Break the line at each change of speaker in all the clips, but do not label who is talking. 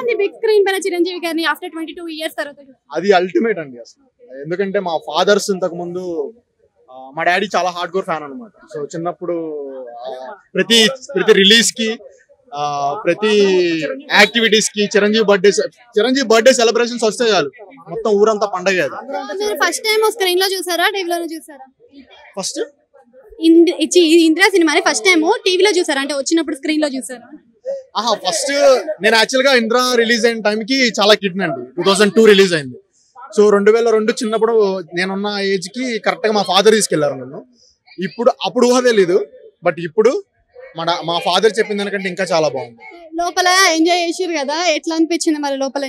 ఉంది big screen పైన చిరంజీవి గారిని ఆఫ్టర్ 22 ఇయర్స్ తర్వాత?
అది అల్టిమేట్ అండి అసలు. ఎందుకంటే మా ఫాదర్స్ ఇంతకు ముందు మా డాడీ చాలా హార్డ్ కోర్ ఫ్యాన్ అనమాట. సో చిన్నప్పుడు ప్రతి ప్రతి రిలీజ్ కి ప్రతి యాక్టివిటీస్ కి చిరంజీవి బర్త్డే సెలబ్రేషన్స్ వస్తే చాలు మొత్తం ఊరంతా పండగ.
మీరు ఫస్ట్ టైం స్క్రీన్ లో చూసారా టీవీలో చూసారా?
ఫస్ట్
ఇందిరా సినిమాని ఫస్ట్ టైం టీవీలో చూసారా అంటే వచ్చినప్పుడు స్క్రీన్ లో చూసారా?
ఫస్ట్ నేను యాక్చువల్ గా ఇంద్రా రిలీజ్ అయిన టైంకి చాలా కిడ్ అండి. 2002 రిలీజ్ అయింది. సో 2002 చిన్నప్పుడు నేనున్న ఏజ్ కి కరెక్ట్ గా మా ఫాదర్ తీసుకెళ్లారు నన్ను. అప్పుడు ఊహ తెలీదు, బట్ ఇప్పుడు మా ఫాదర్ చెప్పిన దానికంటే ఇంకా చాలా బాగుంది.
లోపల ఎంజాయ్ చేసారు కదా, ఎట్లా అనిపించింది మరి లోపల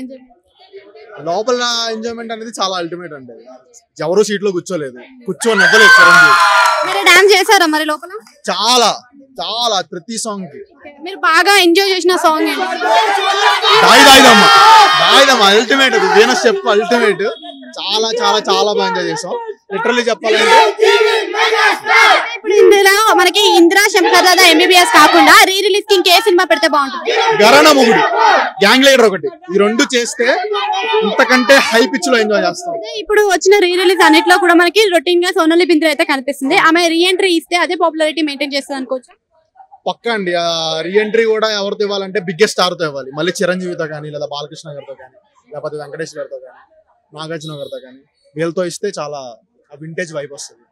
ఎంజాయ్మెంట్ అనేది చాలా అల్టిమేట్ అండి. ఎవరు సీట్ లో కూర్చొని ఇవ్వలేదు చిరంజీవి.
మీరు డాన్స్ చేశారా మరి లోపల?
చాలా చాలా ప్రతి సాంగ్ కి.
మీరు బాగా ఎంజాయ్ చేసిన సాంగ్
దాయిదమ్మ అల్టిమేట్, అది వీనస్ స్టెప్ అల్టిమేట్. చాలా చాలా చాలా బాగా ఎంజాయ్ చేసాం లిటరల్లీ చెప్పాలంటే.
ఇప్పుడు ఇందులో మనకి ఇందిరా శంకర్ దాదా ఎంబీబీఎస్ కాకుండా రీ రిలీజ్ కి ఇంకే సినిమా పెడితే బాగుంటుంది?
గరణ మొగుడు, గ్యాంగ్ లీడర్ ఒకటి, ఈ రెండు చేస్తే ఇంతకంటే హై పిచ్ లో ఎంజాయ్ చేస్తాం.
ఇప్పుడు వచ్చిన రీ రిలీజ్ అన్నిట్లో కూడా మనకి రొటీన్ గా సోనాలి బింద్రే అయితే కనిపిస్తుంది. ఆమె రీ ఎంట్రీ ఇస్తే అదే పాపులారిటీ మెయింటైన్ చేస్తుంది అనుకోవచ్చు?
పక్కా అండి. రీ ఎంట్రీ కూడా ఎవరితో ఇవ్వాలంటే బిగ్గెస్ట్ స్టార్ తో ఇవ్వాలి. మళ్ళీ చిరంజీవితో కానీ, లేదా బాలకృష్ణ గారితో కానీ, లేకపోతే వెంకటేష్ గారితో కానీ, నాగార్జున గారితో కానీ, వీళ్ళతో ఇస్తే చాలా వింటేజ్ వైబ్ వస్తుంది.